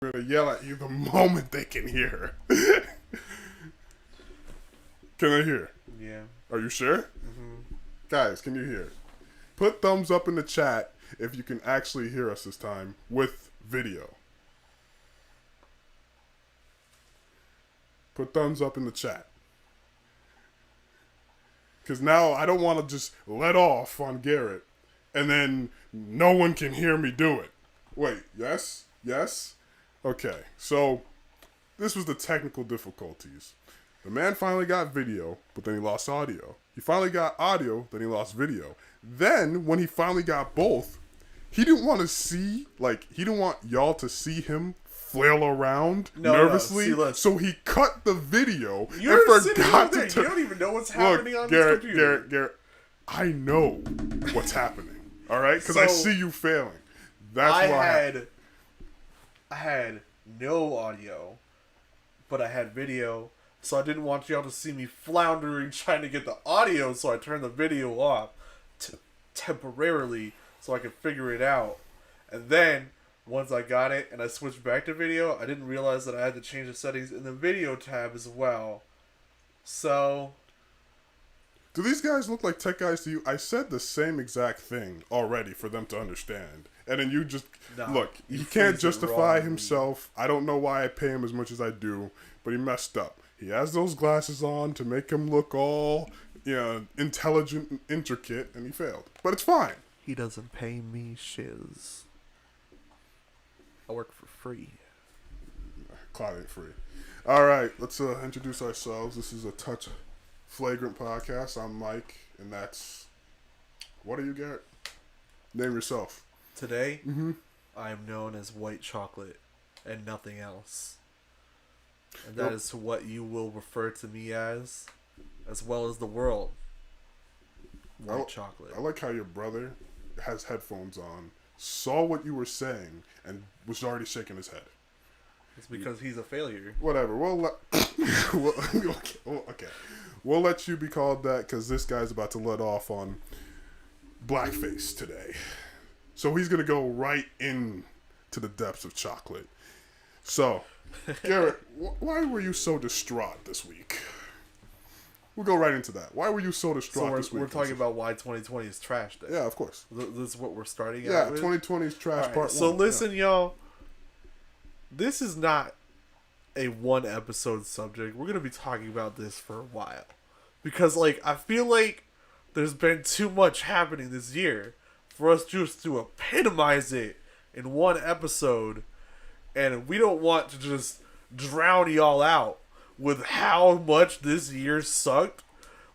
They're gonna yell at you the moment they can hear. Can I hear? Yeah. Are you sure? Mm-hmm. Guys, can you hear? Put thumbs up in the chat if you can actually hear us this time with video. Put thumbs up in the chat. Because now I don't want to just let off on Garrett and then no one can hear me do it. Wait, yes? Yes? Okay, so this was the technical difficulties. The man finally got video, but then he lost audio. He finally got audio, then he lost video. Then, when he finally got both, he didn't want to see, he didn't want y'all to see him flail around nervously. So he cut the video You're forgot to turn. You don't even know what's happening on this computer. Garrett, I know what's happening. All right, because I see you failing. That's why I had no audio, but I had video, so I didn't want y'all to see me floundering trying to get the audio, so I turned the video off temporarily so I could figure it out. And then, once I got it and I switched back to video, I didn't realize that I had to change the settings in the video tab as well. So... Do these guys look like tech guys to you? I said the same exact thing already for them to understand. And then you just... look, he can't justify himself. I don't know why I pay him as much as I do, but he messed up. He has those glasses on to make him look all, intelligent and intricate, and he failed. But it's fine. He doesn't pay me shiz. I work for free. Cloud ain't free. All right, let's introduce ourselves. This is a Touch Flagrant podcast. I'm Mike, and that's... What are you, Garrett? Name yourself. Today, I am known as White Chocolate and nothing else. And that is what you will refer to me as well as the world. White Chocolate. I like how your brother has headphones on, saw what you were saying, and was already shaking his head. It's because he's a failure. Whatever. Okay. We'll let you be called that because this guy's about to let off on blackface today. So he's going to go right in to the depths of chocolate. So, Garrett, why were you so distraught this week? We'll go right into that. Why were you so distraught this week? We're talking about why 2020 is trash day. Yeah, of course. This is what we're starting out with? Yeah, 2020 is trash part one. So listen, y'all. This is not a one-episode subject. We're going to be talking about this for a while. Because, I feel like there's been too much happening this year for us just to epitomize it in one episode. And we don't want to just drown y'all out with how much this year sucked.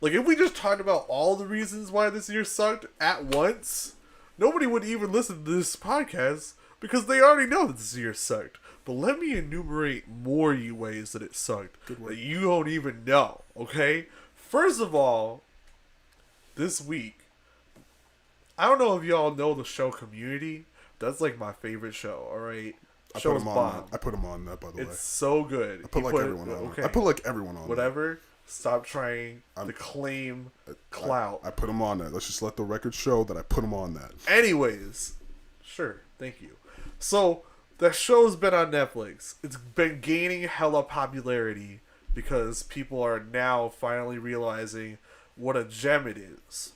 If we just talked about all the reasons why this year sucked at once, nobody would even listen to this podcast because they already know that this year sucked. But let me enumerate more ways that it sucked that you don't even know, okay? First of all, this week, I don't know if y'all know the show Community. That's my favorite show, alright? I put him on that, by the way. It's so good. I put everyone on. Okay. I put everyone on. Whatever. Stop trying to claim clout. I put him on that. Let's just let the record show that I put him on that. Anyways, sure. Thank you. So, the show's been on Netflix. It's been gaining hella popularity because people are now finally realizing what a gem it is.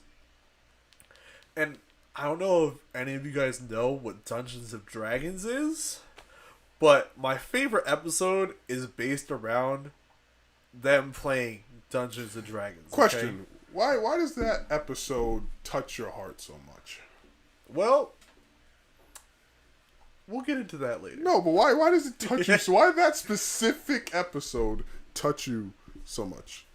And I don't know if any of you guys know what Dungeons & Dragons is, but my favorite episode is based around them playing Dungeons & Dragons. Question. Okay? Why does that episode touch your heart so much? Well, we'll get into that later. No, but why does it touch you? So why did that specific episode touch you so much?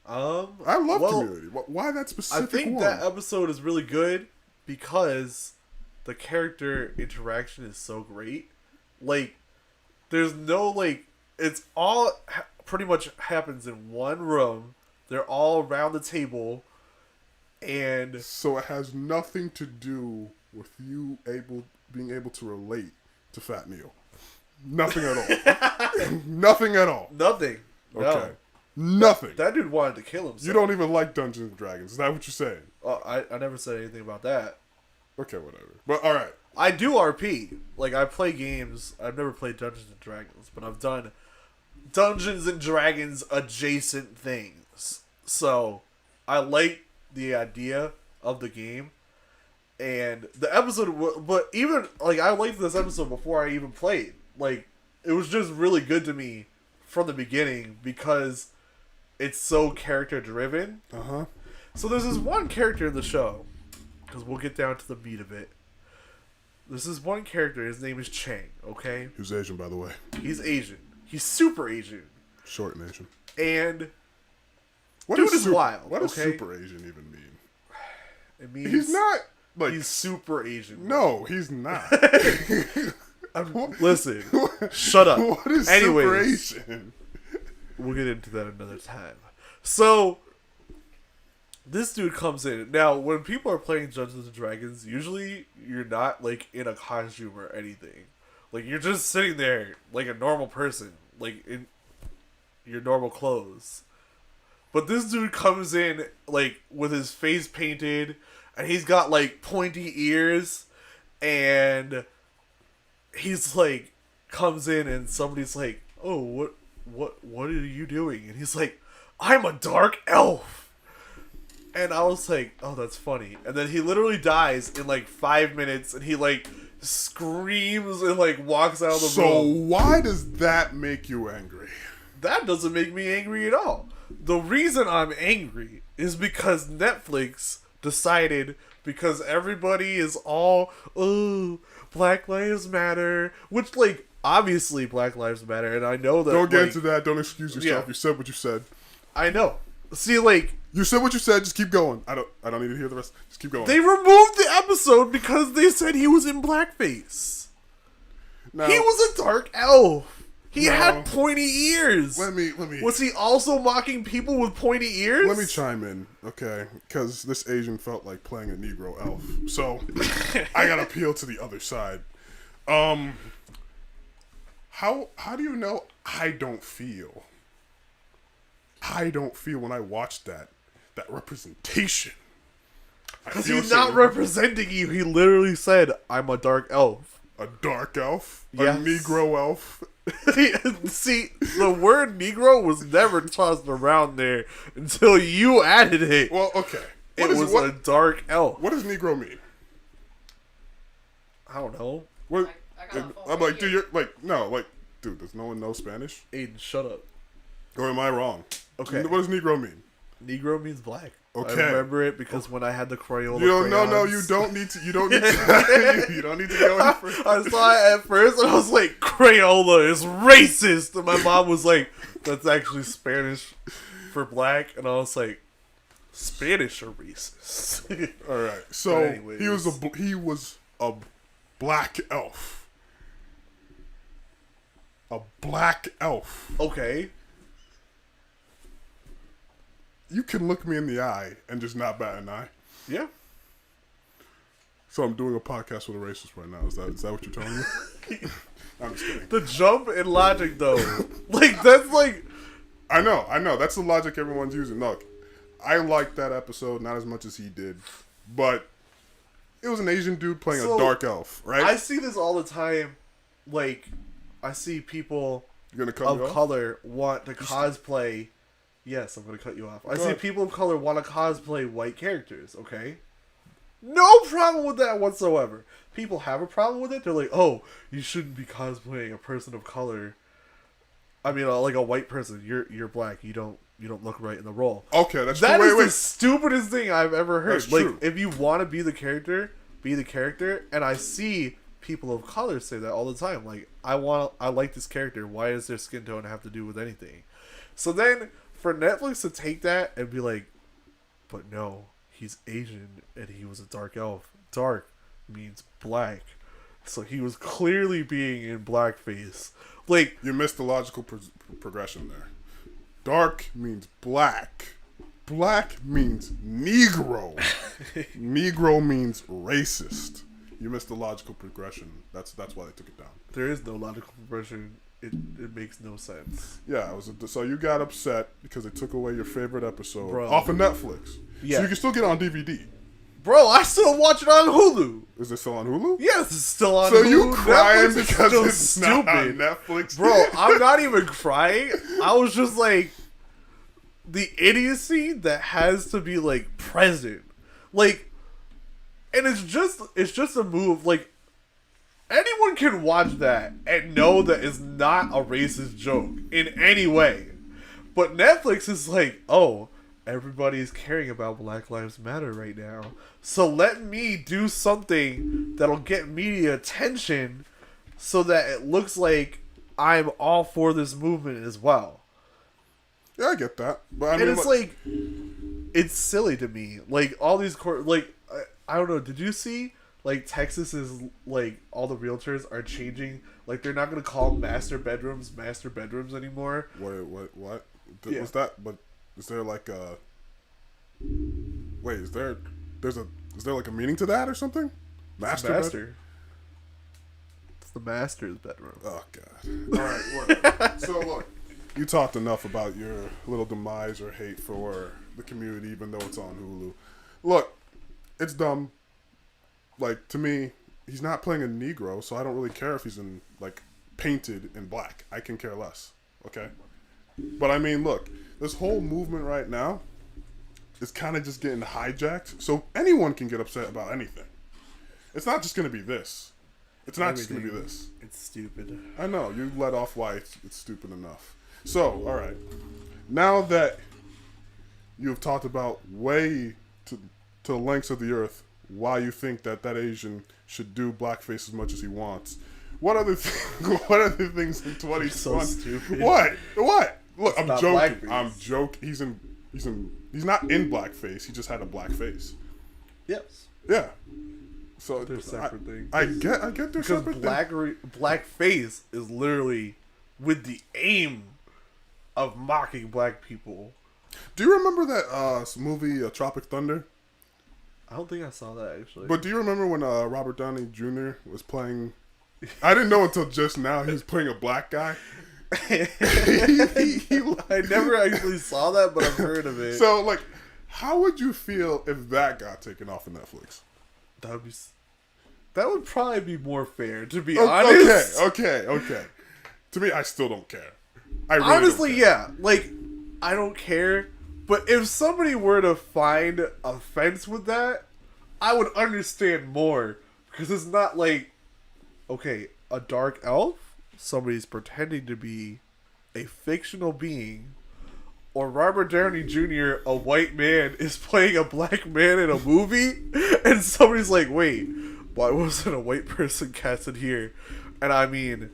I love Community. Why that specific one? I think that episode is really good because the character interaction is so great. There's no, it's all pretty much happens in one room. They're all around the table. And so it has nothing to do with you being able to relate to Fat Neil. Nothing at all. Nothing at all. Nothing. Okay. No. Nothing. That dude wanted to kill himself. You don't even like Dungeons & Dragons. Is that what you're saying? I never said anything about that. Okay, whatever. But all right. I do RP. Like, I play games. I've never played Dungeons and Dragons, but I've done Dungeons and Dragons adjacent things. So, I like the idea of the game. And the episode, but even, like, I liked this episode before I even played. Like, it was just really good to me from the beginning because it's so character driven. Uh-huh. So there's this one character in the show, because we'll get down to the meat of it. There's this one character, his name is Chang, okay? Who's Asian, by the way. He's Asian. He's super Asian. Short and Asian. And What dude is super, wild, What does okay? super Asian even mean? it means He's not, like... he's super Asian. No, he's not. Listen, shut up. What is Anyways, super Asian? we'll get into that another time. So, this dude comes in. Now, when people are playing Dungeons and Dragons, usually you're not, like, in a costume or anything. Like, you're just sitting there like a normal person, like, in your normal clothes. But this dude comes in, like, with his face painted, and he's got, like, pointy ears, and he's, like, comes in, and somebody's like, oh, what are you doing? And he's like, I'm a dark elf. And I was like, oh, that's funny. And then he literally dies in, like, 5 minutes, and he, like, screams and, like, walks out of the So room. why does that make you angry? That doesn't make me angry at all. The reason I'm angry is because Netflix decided, because everybody is all, oh, Black Lives Matter, which, like, obviously Black Lives Matter, and I know that, Don't get like, into that. Don't excuse yourself. Yeah. You said what you said. I know. See, like, You said what you said. Just keep going. I don't need to hear the rest. Just keep going. they removed the episode because they said he was in blackface. Now, He was a dark elf. He No. had pointy ears. let me Was he also mocking people with pointy ears? let me chime in, okay? Because this Asian felt like playing a Negro elf, so I gotta appeal to the other side. How do you know I don't feel? I don't feel when I watch that representation. Because he's not representing you. He literally said, I'm a dark elf. a dark elf, Yes. a Negro elf. See, the word Negro was never tossed around there until you added it. Well, okay. It was a dark elf. What does Negro mean? I don't know. What? I got a phone I'm right like, dude, here. you're like, no, like, dude, does no one know Spanish? Aiden, shut up. Or am I wrong? Okay. What does Negro mean? Negro means black. Okay. I remember it because when I had the Crayola You don't. No, no, crayons- you don't need to. You don't need to. you don't need to go any further. I saw it at first and I was like, Crayola is racist. And my mom was like, that's actually Spanish for black. And I was like, Spanish are racist. All right. So But anyways. he was a black elf. A black elf. Okay. You can look me in the eye and just not bat an eye. Yeah. So I'm doing a podcast with a racist right now. Is that what you're telling me? I'm just kidding. The jump in logic, though. Like, that's like. I know. That's the logic everyone's using. Look, I liked that episode not as much as he did, but it was an Asian dude playing So, a dark elf, right? I see this all the time. Like, I see people You're gonna cut me of off? color want to cosplay. Yes, I'm going to cut you off. I see ahead. people of color want to cosplay white characters, okay? No problem with that whatsoever. People have a problem with it. They're like, oh, you shouldn't be cosplaying a person of color. I mean, like a white person. You're black. You don't look right in the role. Okay, that's That true. is Wait. the stupidest thing I've ever heard. That's Like, true. if you want to be the character, be the character. And I see people of color say that all the time. Like, I like this character. Why does their skin tone have to do with anything? So then, for Netflix to take that and be like, but no, he's Asian and he was a dark elf. Dark means black. So he was clearly being in blackface. Like, You missed the logical progression there. Dark means black. Black means Negro. Negro means racist. You missed the logical progression. That's why they took it down. there is no logical progression. It makes no sense. Yeah, so you got upset because they took away your favorite episode Bro. off of Netflix. Yeah. So you can still get it on DVD. Bro, I still watch it on Hulu. Is it still on Hulu? Yes, it's still on So Hulu. you crying Netflix is because still it's not on Netflix? Bro, I'm not even crying. I was just like, the idiocy that has to be like present. Like, and it's just a move. Like, anyone can watch that and know that it's not a racist joke in any way. But Netflix is like, oh, everybody's caring about Black Lives Matter right now. So let me do something that'll get media attention so that it looks like I'm all for this movement as well. Yeah, I get that. But I And mean, it's like, it's silly to me. Like, all these like, I don't know, did you see, like, Texas is, like, all the realtors are changing, like, they're not going to call master bedrooms anymore. what? Yeah. Was that, but is there like a, wait, is there like a meaning to that or something? Master? It's the master's bedroom. Oh, God. All right, look. So, look, you talked enough about your little demise or hate for the community, even though it's on Hulu. Look, it's dumb. Like, to me, he's not playing a Negro, so I don't really care if he's like, painted in black. I can care less, okay? But, I mean, look, this whole movement right now is kind of just getting hijacked, so anyone can get upset about anything. It's not just going to be this. It's not just going to be this. It's stupid. I know, you let off why it's stupid enough. So, all right. Now that you've talked about way to the lengths of the earth why you think that Asian should do blackface as much as he wants, what other things in 2020? So stupid. What? Look, I'm not joking. blackface. I'm joking. He's not in blackface. He just had a blackface. Yes. Yeah. So They're separate things. I get they're Because separate things. blackface is literally with the aim of mocking black people. Do you remember that movie Tropic Thunder? I don't think I saw that, actually. But do you remember when Robert Downey Jr. was playing? I didn't know until just now he was playing a black guy. I never actually saw that, but I've heard of it. So, like, how would you feel if that got taken off of Netflix? That would probably be more fair, to be honest. Okay. To me, I still don't care. I really Honestly, don't care. yeah. Like, I don't care. But if somebody were to find offense with that, I would understand more. Because it's not like, okay, a dark elf, somebody's pretending to be a fictional being, or Robert Downey Jr., a white man, is playing a black man in a movie, and somebody's like, wait, why wasn't a white person casted here? And I mean,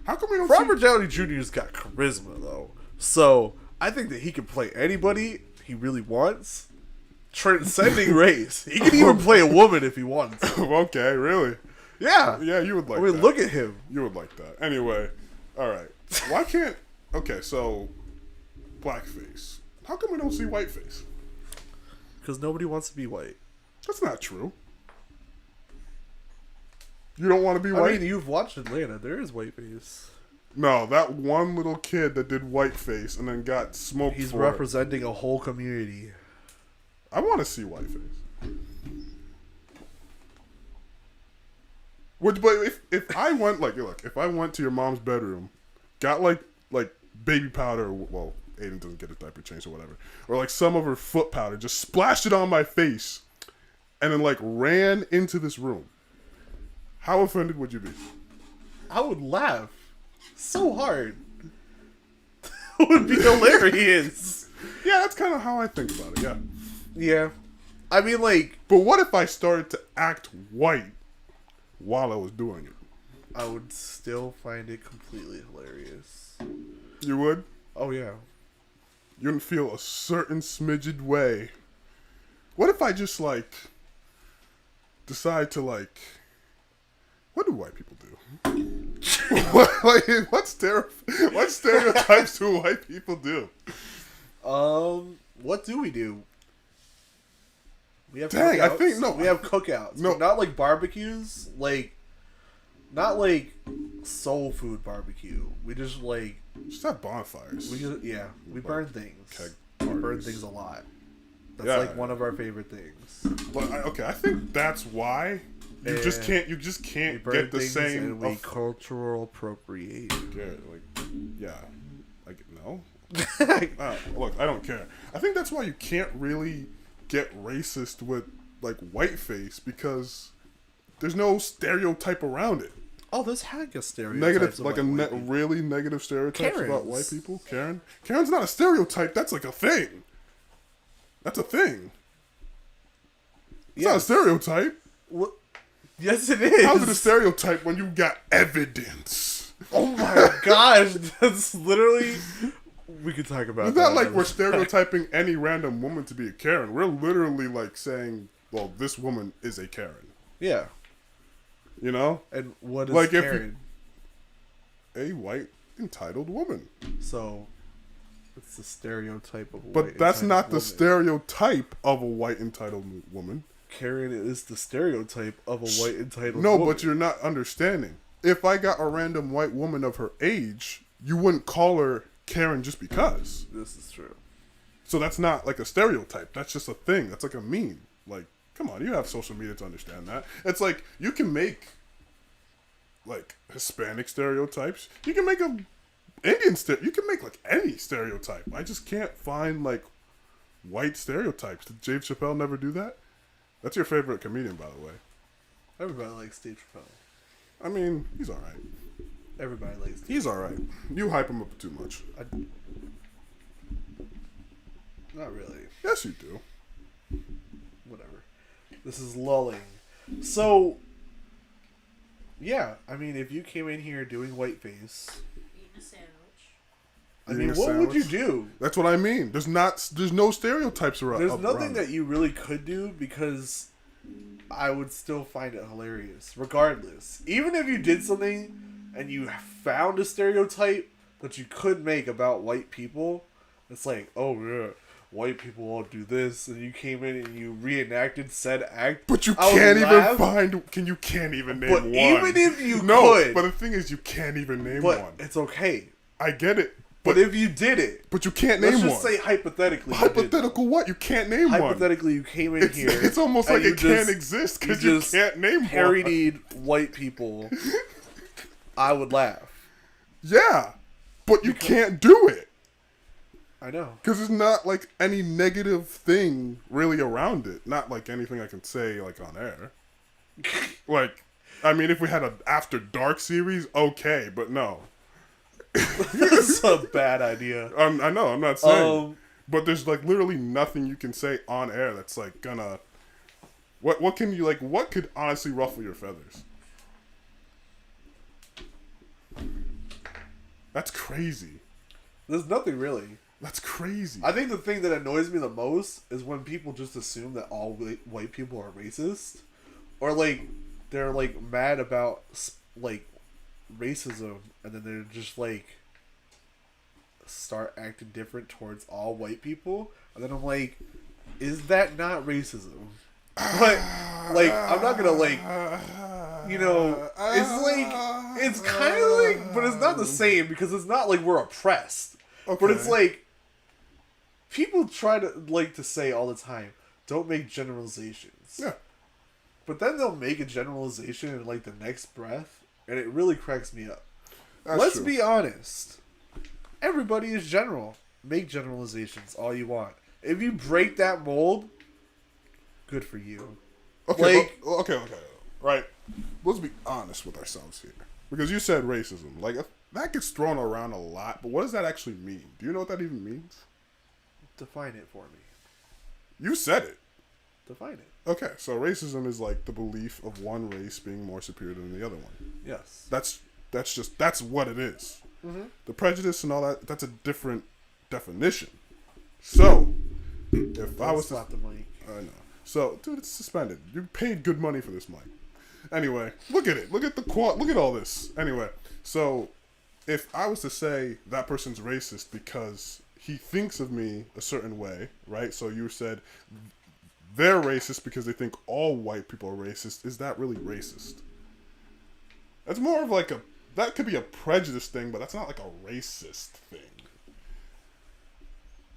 How come we don't Robert Downey Jr.'s got charisma, though. So, I think that he can play anybody he really wants, transcending race. He can even play a woman if he wants. see... Okay, really? Yeah. Yeah, you would like I mean, that. look at him. You would like that. Anyway, all right. Why can't... Okay, so, blackface. How come we don't see whiteface? Because nobody wants to be white. That's not true. You don't want to be I white? mean, you've watched Atlanta. There is whiteface. No, that one little kid that did whiteface and then got smoked He's for it. representing a whole community. I want to see whiteface. But if I went, like, look, if I went to your mom's bedroom, got like baby powder, well, Aiden doesn't get his diaper changed or whatever, or like some of her foot powder, just splashed it on my face, and then like ran into this room, how offended would you be? I would laugh so hard. It would be hilarious. Yeah, that's kind of how I think about it. Yeah. Yeah. I mean, like, But what if I started to act white while I was doing it? I would still find it completely hilarious. You would? Oh, yeah. You wouldn't feel a certain smidged way. What if I just, like, decide to, like... What do white people do? what stereotypes do white people do? What do we do? We have Dang, I cookouts. think- no, We have cookouts. no. But not like barbecues. Like, not like soul food barbecue. We just like Just have bonfires. we burn things. Keg We burn parties. things a lot. That's Yeah. like one of our favorite things. But I think that's why you just And can't We burn get the things same. and we cultural appropriate. No. Look, I don't care. I think that's why you can't really get racist with like whiteface because there's no stereotype around it. Oh, there's hella stereotypes. Negative, like about white people. really negative stereotypes about Karens. white people. Karen's not a stereotype. That's like a thing. That's a thing. It's not a Yes. stereotype. What? Yes, it is. How's it a stereotype when you got evidence? Oh my gosh, that's literally. We could talk about It's that. not like we're stereotyping any random woman to be a Karen. We're literally like saying, well, this woman is a Karen. Yeah. You know? And what is Like if you- Karen? A white entitled woman. So, it's the stereotype of a But white that's entitled not the woman. stereotype of a white entitled woman. Karen is the stereotype of a white entitled No, woman. but you're not understanding. If I got a random white woman of her age, you wouldn't call her Karen just because. This is true. So that's not like a stereotype. That's just a thing. That's like a meme. Like, come on, you have social media to understand that. It's like you can make like Hispanic stereotypes. You can make a Indian you can make like any stereotype. I just can't find like white stereotypes. Did Dave Chappelle never do that? That's your favorite comedian, by the way. Everybody likes Dave Chappelle. I mean, he's all right. Everybody likes Dave. He's all right. You hype him up too much. Not really. Yes, you do. Whatever. This is lulling. So, yeah. I mean, if you came in here doing whiteface, Eating a sandwich. I Eating mean, a what would you sandwich? do? That's what I mean. There's no stereotypes around. There's nothing that you really could do because I would still find it hilarious, regardless. Even if you did something and you found a stereotype that you could make about white people, it's like, oh yeah, white people all do this, and you came in and you reenacted said act. But you I would can't even laugh, find. You can't even name But one. even if you no, could, but the thing is, you can't even name but one. it's okay. I get it, But if you did it, but you can't let's name just one. say hypothetically, you did. Hypothetical what? You can't name one. Hypothetically, you came in here. It's almost and like you it can't just- exist because you just can't name one. parodied white people. I would laugh. Yeah, but you can't do it. I know. Because there's not like any negative thing really around it. Not like anything I can say like on air. Like, I mean, if we had an After Dark series, okay, but no. That's a bad idea. I know, I'm not saying. Um, But there's like literally nothing you can say on air that's like gonna. What can you like? What could honestly ruffle your feathers? That's crazy. there's nothing really. That's crazy. I think the thing that annoys me the most is when people just assume that all white people are racist, or like they're like mad about like racism, and then they're just like start acting different towards all white people, and then I'm like, is that not racism? But like, I'm not gonna like, you know, it's like it's kind of like, but it's not the same because it's not like we're oppressed. But it's Okay. like people try to like to say all the time, don't make generalizations. Yeah. But then they'll make a generalization in like the next breath, and it really cracks me up. That's Let's true. be honest. Everybody is general. Make generalizations all you want. If you break that mold, good for you. Okay, like- okay. Right. Let's be honest with ourselves here. Because you said racism. Like, that gets thrown around a lot, but what does that actually mean? Do you know what that even means? Define it for me. You said it. Define it. Okay, so racism is like the belief of one race being more superior than the other one. Yes. That's what it is. The prejudice and all that, that's a different definition. So, if I was to... slap the mic. I know. So, dude, it's suspended. You paid good money for this mic. Anyway, look at it. Look at the look at all this. Anyway, so if I was to say that person's racist because he thinks of me a certain way, right? So you said they're racist because they think all white people are racist. Is that really racist? That's more of like that could be a prejudice thing, but that's not like a racist thing.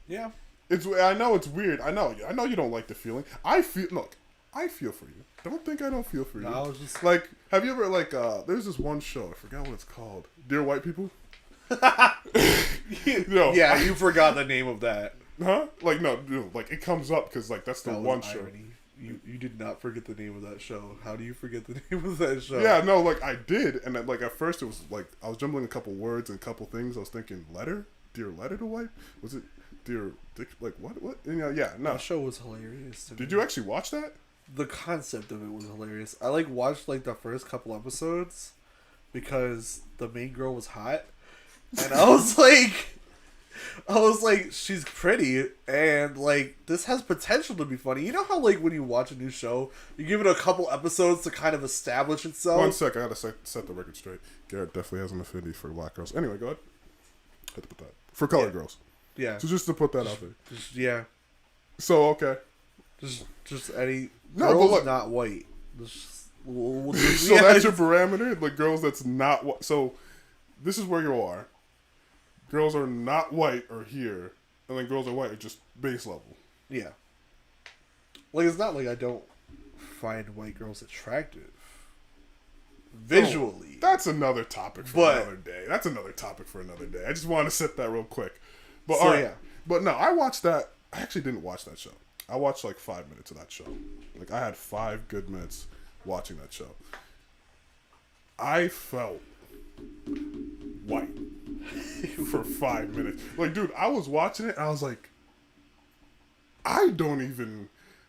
Yeah. I know it's weird. I know you don't like the feeling. I feel for you. Don't think I don't feel for you. No, I was just like, have you ever like there's this one show, I forgot what it's called. Dear White People? No. yeah, you forgot the name of that. Huh? Like no, like it comes up because like that's the That was one show. irony. You did not forget the name of that show. How do you forget the name of that show? Yeah, no, like I did, and then, like at first it was like I was jumbling a couple words and a couple things. I was thinking dear letter to wife. Was it dear Dick? Like what? Yeah, no. That show was hilarious. Did you actually watch that? The concept of it was hilarious. I like watched like the first couple episodes because the main girl was hot, and I was like, she's pretty, and like this has potential to be funny. You know how like when you watch a new show, you give it a couple episodes to kind of establish itself. 1 sec, I gotta set the record straight. Garrett definitely has an affinity for black girls. Anyway, go ahead. Had to put that for colored girls. Yeah. So just to put that out there. Yeah. So okay. Just any No, girls but look, not white. We'll so that's your parameter. Like girls that's not white. So this is where you are. Girls are not white or here, and then girls are white are just base level. Yeah. Like it's not like I don't find white girls attractive. Visually. Oh, that's another topic for But- another day. That's another topic for another day. I just want to set that real quick. But So, all right. yeah. But no, I watched that. I actually didn't watch that show. I watched like 5 minutes of that show. Like I had 5 good minutes watching that show. I felt white for 5 minutes. Like, dude, I was watching it and I was like, I don't even.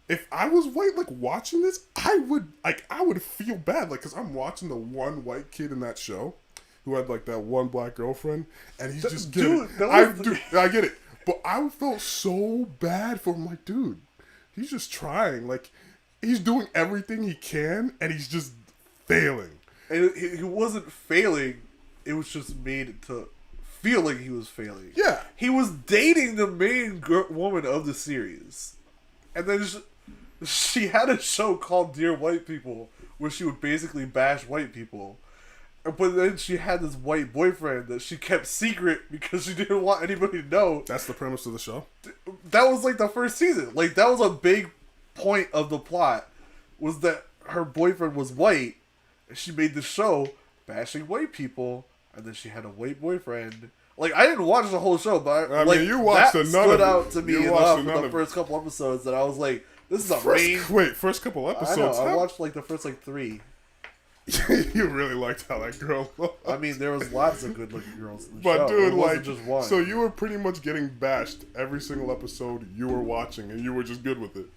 If I was white, like watching this, I would feel bad, like, cause I'm watching the one white kid in that show, who had like that one black girlfriend, and he's just dude, getting. that was Dude, I get it, but I felt so bad for him. Like, dude, he's just trying, like, he's doing everything he can, and he's just failing. And he wasn't failing. It was just made to feel like he was failing. Yeah. He was dating the main woman of the series. And then she had a show called Dear White People where she would basically bash white people. But then she had this white boyfriend that she kept secret because she didn't want anybody to know. That's the premise of the show. That was like the first season. Like that was a big point of the plot, was that her boyfriend was white, and she made the show bashing white people, and then she had a white boyfriend. Like I didn't watch the whole show, but I like mean, you watched that none stood of it. out to me You enough watched in none the of first couple episodes that I was like, "This is a main." First couple I episodes. know. I huh? watched like the first like 3. You really liked how that girl looked. I mean, there was lots of good-looking girls in the But show. dude, It wasn't like, just one. so you were pretty much getting bashed every single episode you were watching, and you were just good with it.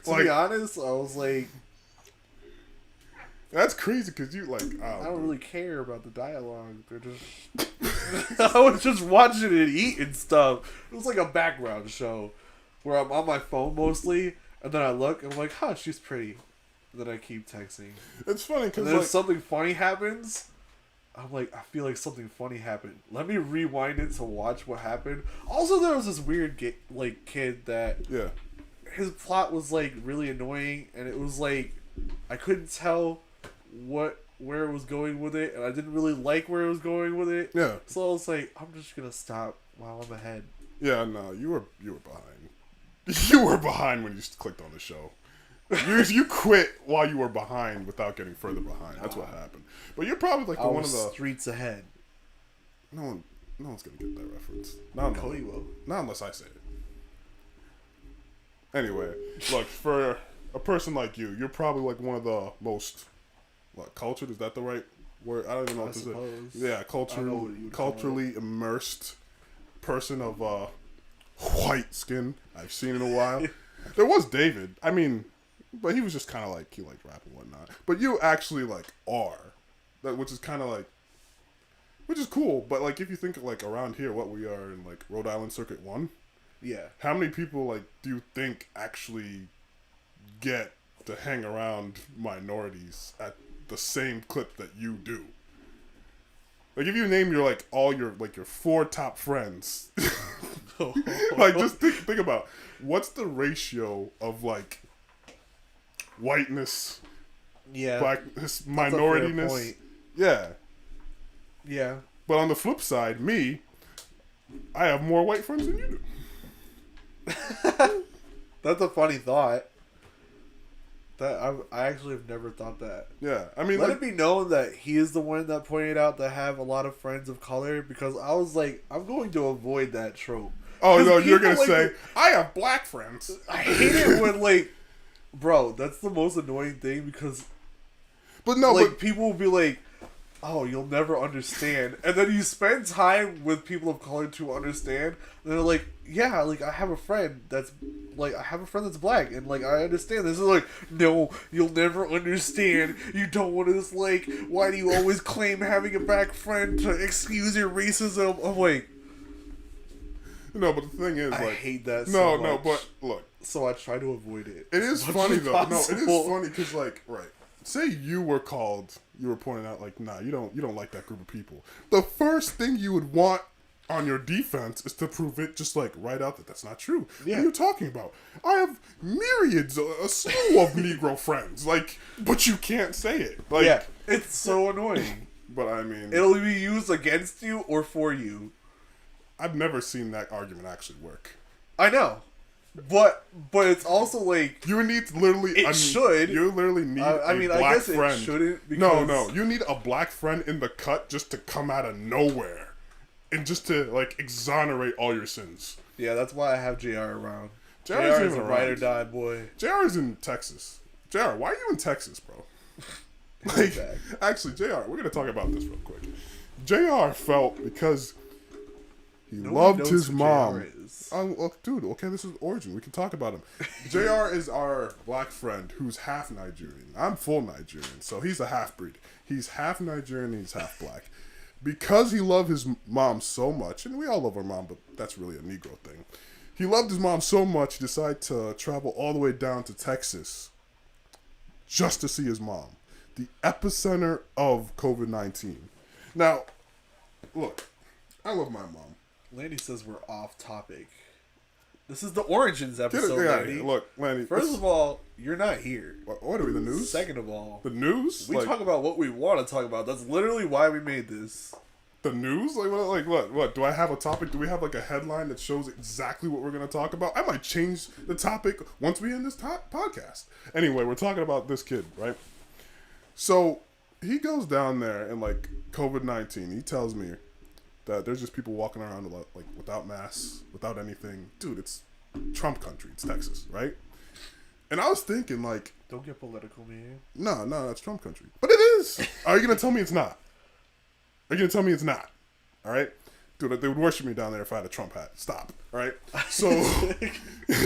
to be honest, I was like, that's crazy because you like. I don't really care about the dialogue. They're just. I was just watching it eat and stuff. It was like a background show where I'm on my phone mostly, and then I look and I'm like, huh, she's pretty. And then I keep texting. It's funny And because then if like, something funny happens, I'm like, I feel like something funny happened. Let me rewind it to watch what happened. Also, there was this weird kid that yeah, his plot was like really annoying, and it was like I couldn't tell where it was going with it, and I didn't really like where it was going with it. yeah, So I was like, I'm just gonna stop while I'm ahead. yeah. No, you were behind. You were behind when you clicked on the show. You quit while you were behind without getting further behind. That's what happened. But you're probably like I one was of the streets ahead. no one's gonna get that reference. Not Cody will. Not unless I say it. Anyway, look, for a person like you, you're probably like one of the most cultured. Is that the right word? I don't even know what to say. suppose. Yeah, I know what you would call culturally immersed person of white skin I've seen in a while. There was David. I mean, but he was just kind of like, he liked rap and whatnot. But you actually like are, which is kind of like, which is cool. But like, if you think like around here, what we are in like Rhode Island Circuit 1, Yeah. how many people like do you think actually get to hang around minorities at the same clip that you do? Like, if you name your like all your like your 4 top friends, like just think about what's the ratio of like whiteness, Yeah. blackness, That's a fair minorityness. point. Yeah, Yeah. but on the flip side, me, I have more white friends than you do. That's a funny thought. That I actually have never thought that. Yeah, I mean, Let like, it be known that he is the one that pointed out to have a lot of friends of color, because I was like, I'm going to avoid that trope. oh 'Cause no, you're gonna people, like, say I have black friends. I hate it when, like, bro, that's the most annoying thing, because But no, like but people will be like, oh, you'll never understand, and then you spend time with people of color to understand, and they're like, yeah, like I have a friend that's black, and like I understand this. Is like, no, you'll never understand. You don't want to, like, why do you always claim having a black friend to excuse your racism? I'm like, no, but the thing is, I like, hate that. no, So no, much. but look, So I try to avoid it. it is as much funny as though. No, it is possible. funny because, like, right. Say you were pointing out, like, nah, you don't like that group of people. The first thing you would want on your defense is to prove it, just like right out that that's not true. Yeah. What are you talking about? I have myriads, a slew of Negro friends, like, but you can't say it. Like, Yeah, it's so annoying. but I mean, It'll be used against you or for you. I've never seen that argument actually work. I know, but it's also like, You need literally. It should. You literally need I mean, a I black guess it friend. shouldn't, No, because- no. You need a black friend in the cut just to come out of nowhere, and just to, like, exonerate all your sins. yeah, that's why I have JR around. JR JR isn't is a even ride or around. die boy. JR is in Texas. JR, why are you in Texas, bro? Like, back. actually, JR, we're gonna talk about this real quick. JR felt because he Nobody loved knows his who mom. JR is. Oh, dude, okay, this is origin. We can talk about him. JR is our black friend who's half Nigerian. I'm full Nigerian, so he's a half breed. He's half Nigerian and he's half black. Because he loved his mom so much, and we all love our mom, but that's really a Negro thing. He loved his mom so much, he decided to travel all the way down to Texas just to see his mom. The epicenter of COVID-19. Now, look, I love my mom. Landy says we're off topic. This is the Origins Get it, episode, yeah, Landy. look, Lanny. First of all, you're not here. what are we, the news? Second of all, The news? we Like, talk about what we want to talk about. That's literally why we made this. the news? Like what? Do I have a topic? Do we have, like, a headline that shows exactly what we're going to talk about? I might change the topic once we end this podcast. Anyway, we're talking about this kid, right? So, he goes down there and, like, COVID-19, he tells me that there's just people walking around, like, without masks, without anything. Dude, it's Trump country. It's Texas, right? And I was thinking, like, Don't get political, man. no, that's Trump country. But it is. Are you going to tell me it's not? Are you going to tell me it's not? All right? Dude, they would worship me down there if I had a Trump hat. Stop. All right? So,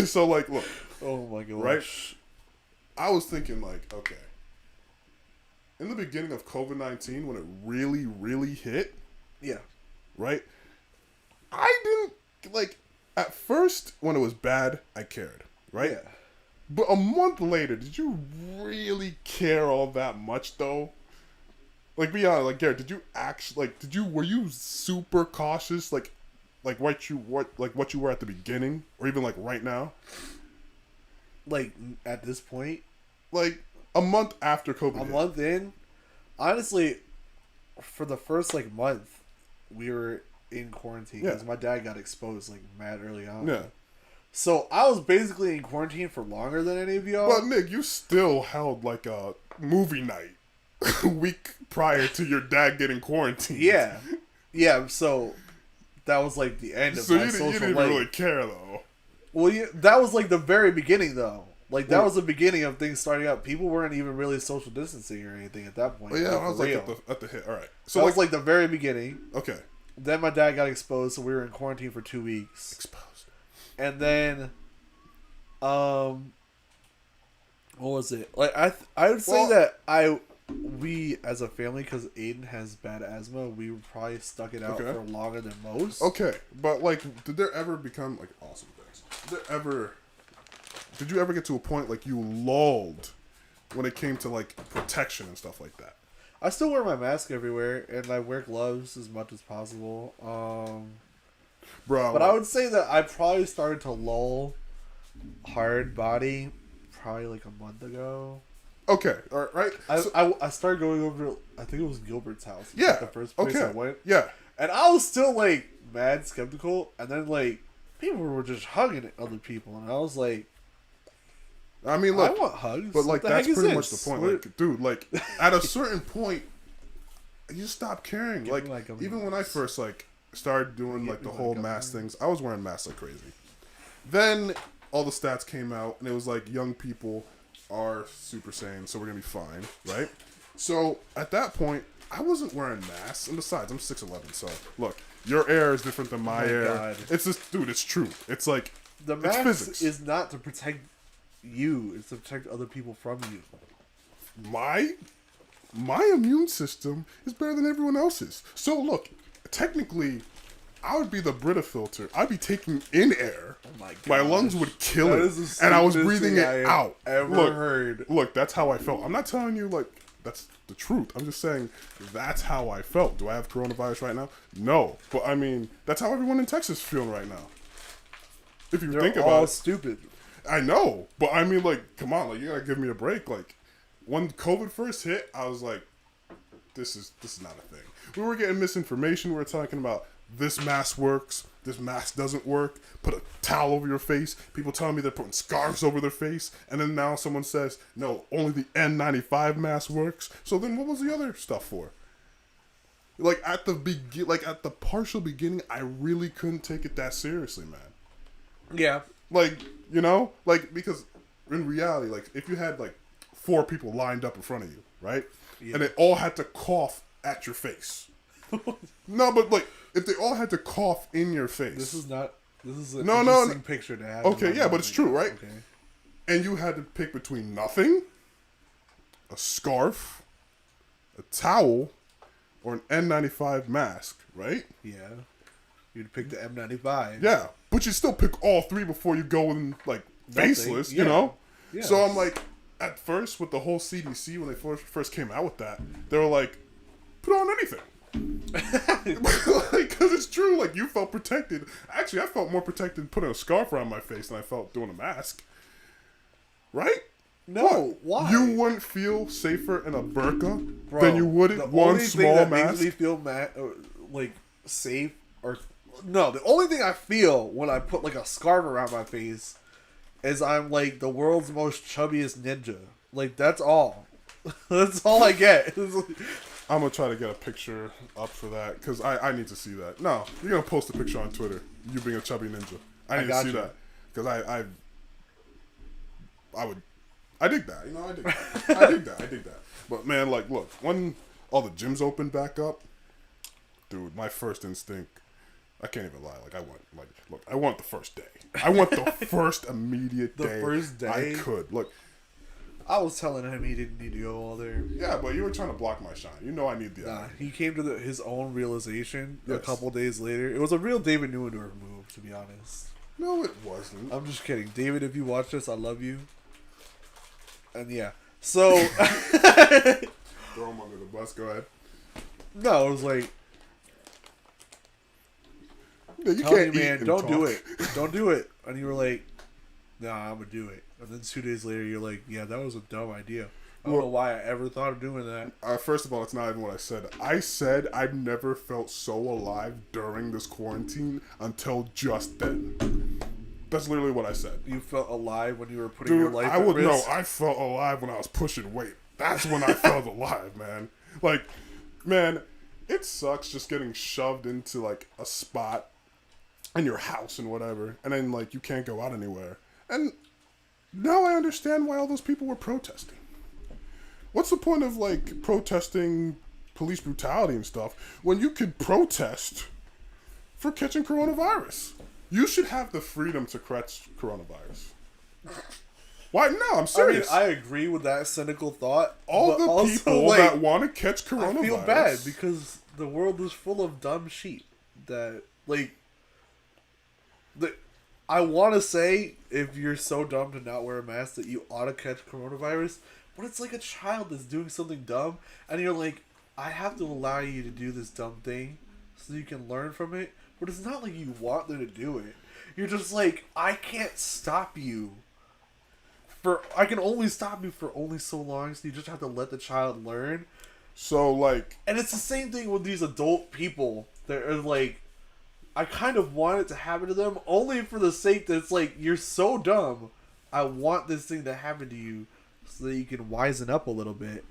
so, like, look. Oh my gosh. Right? I was thinking, like, okay. In the beginning of COVID-19, when it really, really hit, Yeah. right? I didn't, like, at first, when it was bad, I cared, right? Yeah. But a month later, did you really care all that much, though? Like, be honest, like, Garrett, did you actually, like, were you super cautious, like what you were at the beginning, or even, like, right now? Like, at this point, Like, a month after COVID a hit. month in, honestly, for the first, like, month, we were in quarantine because Yeah. my dad got exposed, like, mad early on. Yeah. So I was basically in quarantine for longer than any of y'all. But, Nick, you still held, like, a movie night a week prior to your dad getting quarantined. Yeah. Yeah, so that was, like, the end of So my you social didn't life. really care, though. Well, that was, like, the very beginning, though. Like, that Well- was the beginning of things starting up. People weren't even really social distancing or anything at that point. But yeah, like, I was for like real. at the hit. All right. So That like, was, like, the very beginning. okay, Then my dad got exposed, so we were in quarantine for 2 weeks. exposed. And then, what was it? Like, I would say Well- that we as a family, because Aiden has bad asthma, we probably stuck it out Okay. for longer than most. Okay, but like, did there ever become like awesome things? Did you ever get to a point like you lulled when it came to like protection and stuff like that? I still wear my mask everywhere, and I wear gloves as much as possible. Bro, But I would say that I probably started to lull hard body probably like a month ago. okay, all right, right. I started going over, I think it was Gilbert's house. Yeah. The first place Okay. I went. Yeah. And I was still like mad skeptical, and then like people were just hugging other people, and I was like, I mean, I look, want hugs. but What like the that's heck is pretty much this? the point. What- Like, dude, like at a certain point, you stop caring. Give Like, me, like, a even when I minute. first like started doing Give like me, the whole like, a mask minute. things, I was wearing masks like crazy. Then all the stats came out, and it was like young people are Super Saiyan, so we're gonna be fine, right? So at that point, I wasn't wearing masks, and besides, I'm 6'11", so look, your air is different than my my air. God. It's just, dude, it's true. It's like The it's mask physics. is not to protect you; it's to protect other people from you. My immune system is better than everyone else's. So look, technically, I would be the Brita filter. I'd be taking in air. Oh my My gosh. lungs would kill That it, is the and I was stupidest breathing thing it I have out. ever look, heard. Look, that's how I felt. I'm not telling you like that's the truth. I'm just saying that's how I felt. Do I have coronavirus right now? No, but I mean that's how everyone in Texas is feeling right now. If you They're think all about it. stupid. I know, but I mean, like, come on, like, you gotta give me a break. Like, when COVID first hit, I was like, this is not a thing. We were getting misinformation. We were talking about this mask works, this mask doesn't work. Put a towel over your face. People telling me they're putting scarves over their face, and then now someone says, no, only the N95 mask works. So then, what was the other stuff for? Like at the partial beginning, I really couldn't take it that seriously, man. Yeah. Like, you know, like, because in reality, like, if you had like 4 people lined up in front of you, right, Yeah. and they all had to cough at your face. No, but like, if they all had to cough in your face, This is an No, interesting picture to have. in Okay, my yeah, but mind. it's true, right? Okay. and you had to pick between nothing, a scarf, a towel, or an N95 mask, right? Yeah. You'd pick the M95. Yeah, but you still pick all 3 before you go in like faceless, you yeah. know. Yeah. So I'm like, at first with the whole CDC when they first came out with that, they were like, put on anything. Because it's true, like you felt protected. Actually, I felt more protected putting a scarf around my face than I felt doing a mask. Right? No, why? You wouldn't feel safer in a burqa Bro, than you would the in one only thing small that mask. makes me feel like safe or no, the only thing I feel when I put like a scarf around my face is I'm like the world's most chubbiest ninja. Like that's all. That's all I get. It's like- I'm gonna try to get a picture up for that because I need to see that. No, you're gonna post a picture on Twitter. You being a chubby ninja. I need to got see you. that because I dig that. You know, I dig that. I dig that. But man, like, look, when all the gyms open back up, dude, my first instinct, I can't even lie. Like, I want the first day. I want the first immediate The day. first day? I could look. I was telling him he didn't need to go all there. Yeah, but you were trying to block my shine. You know I need the. Nah, he came to his own realization a Yes. couple days later. It was a real David Neuendorf move, to be honest. No, it wasn't. I'm just kidding. David, if you watch this, I love you. And yeah. So, Throw him under the bus. Go ahead. no, it was like, Yeah, you tell can't me, eat man, and don't do talk. it. Don't do it. And you were like, nah, I'm going to do it. And then 2 days later, you're like, yeah, that was a dumb idea. I don't know why I ever thought of doing that. First of all, it's not even what I said. I said I've never felt so alive during this quarantine until just then. That's literally what I said. You felt alive when you were putting your Dude, life I at would know. risk. I felt alive when I was pushing weight. That's when I felt alive, man. Like, man, it sucks just getting shoved into like a spot in your house and whatever, and then like you can't go out anywhere. And now I understand why all those people were protesting. What's the point of like protesting police brutality and stuff when you could protest for catching coronavirus? You should have the freedom to catch coronavirus. Why? No, I'm I mean, serious. I agree with that cynical thought. All but the also, people like, that want to catch coronavirus. I feel bad because the world is full of dumb sheep that, like, I want to say if you're so dumb to not wear a mask that you ought to catch coronavirus, but it's like a child that's doing something dumb, and you're like, I have to allow you to do this dumb thing so you can learn from it, but it's not like you want them to do it. You're just like, I can't stop you. I can only stop you for only so long, so you just have to let the child learn. So like, And it's the same thing with these adult people that are like, I kind of want it to happen to them only for the sake that it's like, you're so dumb. I want this thing to happen to you so that you can wisen up a little bit.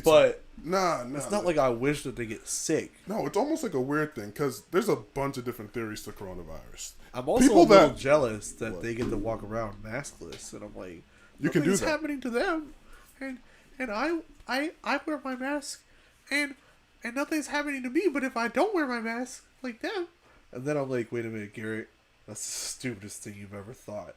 But nah, it's not like I wish that they get sick. No, it's almost like a weird thing because there's a bunch of different theories to coronavirus. I'm also a little jealous that they get to walk around maskless, and I'm like, you can do that. Happening to them, and I wear my mask, and nothing's happening to me. But if I don't wear my mask, like them, and then I'm like, wait a minute, Garrett, that's the stupidest thing you've ever thought.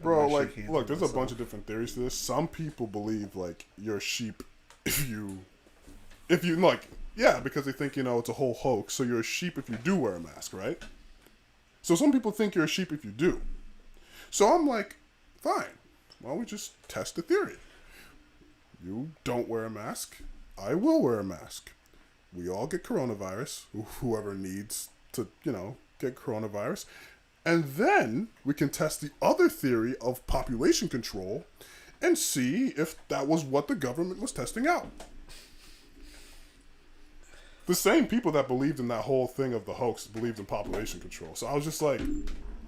Bro, like, look, there's a bunch of different theories to this. Some people believe like you're a sheep if you like, yeah, because they think, it's a whole hoax. So you're a sheep if you do wear a mask, right? So some people think you're a sheep if you do. So I'm like, fine. Why don't we just test the theory? You don't wear a mask. I will wear a mask. We all get coronavirus. Whoever needs to, get coronavirus. And then we can test the other theory of population control and see if that was what the government was testing out. The same people that believed in that whole thing of the hoax believed in population control. So I was just like,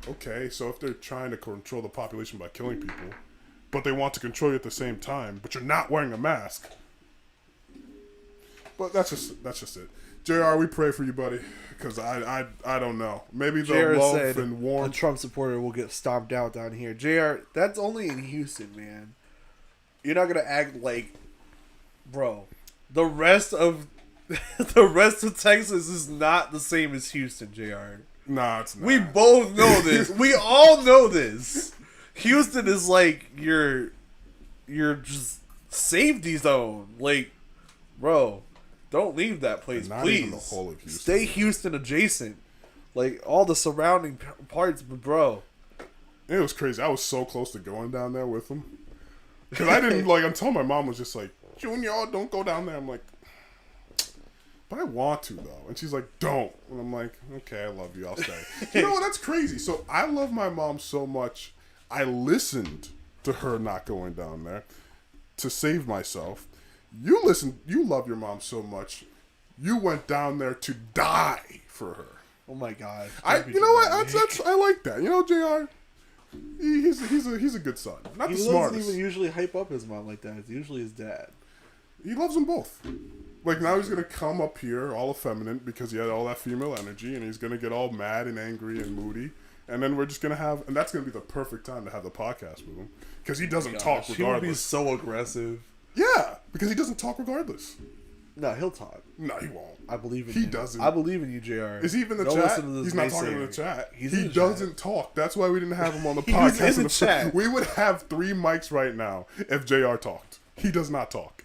okay, so if they're trying to control the population by killing people, but they want to control you at the same time, but you're not wearing a mask. But that's just it. JR, we pray for you, buddy, because I don't know. Maybe the JR love said and warmth. a Trump supporter will get stomped out down here. JR, that's only in Houston, man. You're not gonna act like, bro. The rest of Texas is not the same as Houston, JR. Nah, it's not. We both know this. We all know this. Houston is like your just safety zone. Like, bro, don't leave that place, not please. even the whole of Houston. Stay Houston adjacent. Like, all the surrounding parts, but bro. It was crazy. I was so close to going down there with him. Because I didn't, until my mom was just like, Junior, don't go down there. I'm like, but I want to, though. And she's like, don't. And I'm like, okay, I love you. I'll stay. You know what? That's crazy. So I love my mom so much, I listened to her not going down there to save myself. You love your mom so much, you went down there to die for her. Oh my God. You know what? That's I like that. JR, he's a good son. Not the smartest. He doesn't even usually hype up his mom like that. It's usually his dad. He loves them both. Like, now he's going to come up here all effeminate because he had all that female energy, and he's going to get all mad and angry and moody. And then we're just going to have... And that's going to be the perfect time to have the podcast with him. Because he doesn't talk regardless. He would be so aggressive. Yeah, because he doesn't talk regardless. No, he'll talk. No, he won't. I believe in you. He doesn't. I believe in you, JR. Is he even in the chat? He's not talking in the chat. He doesn't talk. That's why we didn't have him on the podcast. He's in the chat. We would have 3 mics right now if JR talked. He does not talk.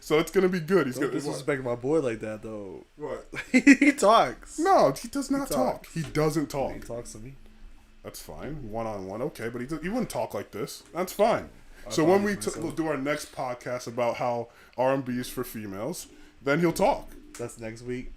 So it's gonna be good. He's Don't gonna disrespect my boy like that, though. What? He talks. No, he does not talk. He doesn't talk. He talks to me. That's fine. One-on-one, okay, but he wouldn't talk like this. That's fine. So when we'll do our next podcast about how R&B is for females, then he'll talk. That's next week.